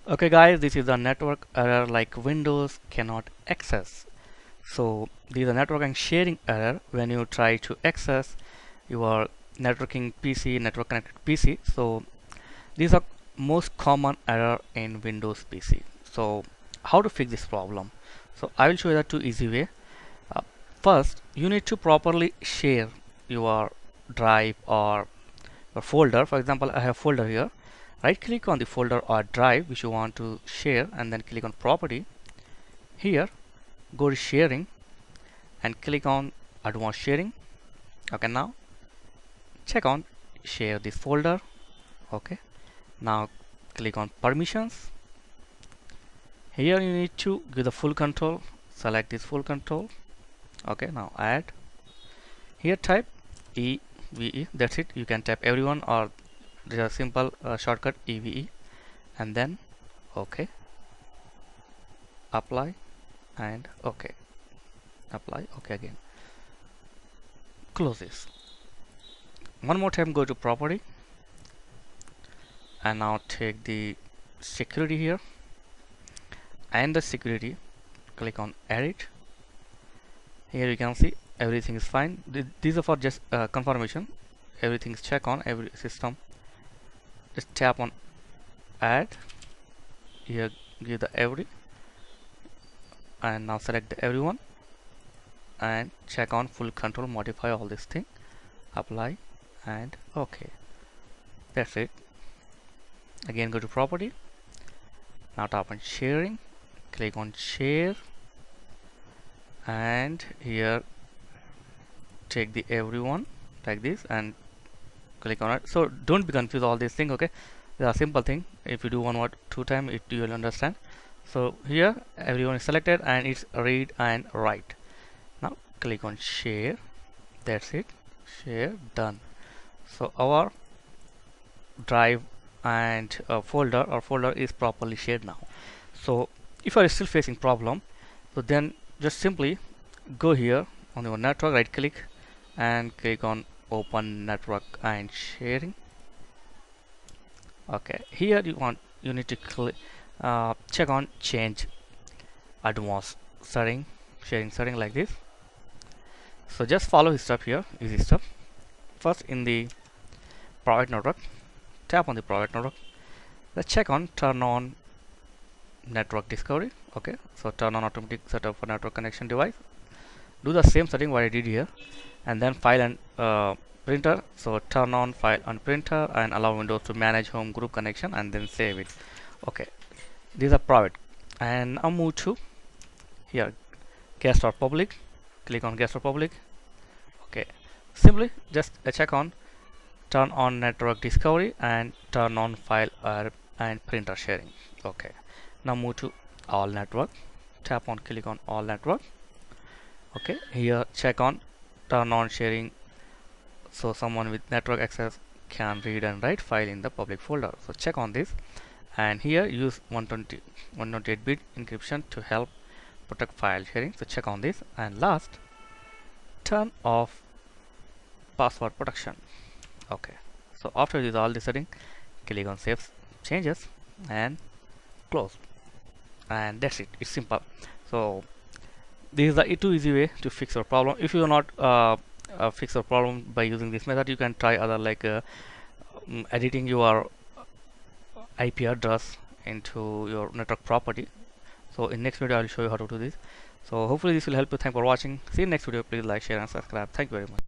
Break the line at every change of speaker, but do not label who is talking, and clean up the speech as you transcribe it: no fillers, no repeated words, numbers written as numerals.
Okay guys, this is a network error like Windows cannot access. So this is a network and sharing error when you try to access your networking PC, network connected PC. So these are most common error in Windows PC. So how to fix this problem? So I will show you the two easy way. Uh, First, you need to properly share your drive or your folder. For example, I have folder here. Right click on the folder or drive which you want to share and then click on property. Here go to sharing and click on advanced sharing. Okay, now check on share this folder. Okay, now click on permissions. Here you need to give the full control, select this full control. Okay, now add. Here type EVE, that's it. You can type everyone or there's a simple shortcut EVE and then okay, apply and okay, apply, okay again. Close this. One more time go to property and now take the security here and the security, click on edit. Here you can see everything is fine. These are for just confirmation. Everything is check on every system. Just tap on add. Here give the every and now select the everyone and check on full control, modify all this thing, apply and okay. That's it. Again go to property. Now tap on sharing, click on share and here take the everyone like this and click on it. So don't be confused all these things. Okay, they are simple thing. If you do one word two times it you will understand. So here everyone is selected and it's read and write. Now click on share. That's it, share, done. So our drive and folder is properly shared now. So if you are still facing problem, so then just simply go here on your network, right click and click on open network and sharing. Okay, here you need to check on change advanced setting, sharing setting like this. So just follow his step here, easy step. First in the private network, tap on the private network. Let's check on turn on network discovery. Okay, so turn on automatic setup for network connection device. Do the same setting what I did here and then file and printer. So turn on file on printer and allow Windows to manage home group connection and then save it. Okay, these are private. And I'll move to here guest or public. Click on guest or public. Okay, simply just check on turn on network discovery and turn on file and printer sharing. Okay, now move to all network. Tap on click on all network. Okay, here check on turn on sharing so someone with network access can read and write file in the public folder. So check on this and here use 128-bit encryption to help protect file sharing. So check on this and last turn off password protection. Okay, so after this all the setting, click on save changes and close and that's it. It's simple. So this is the two easy way to fix your problem. If you are not fix your problem by using this method, you can try other like editing your IP address into your network property. So in next video I will show you how to do this. So hopefully this will help you. Thank you for watching. See you in next video. Please like, share and subscribe. Thank you very much.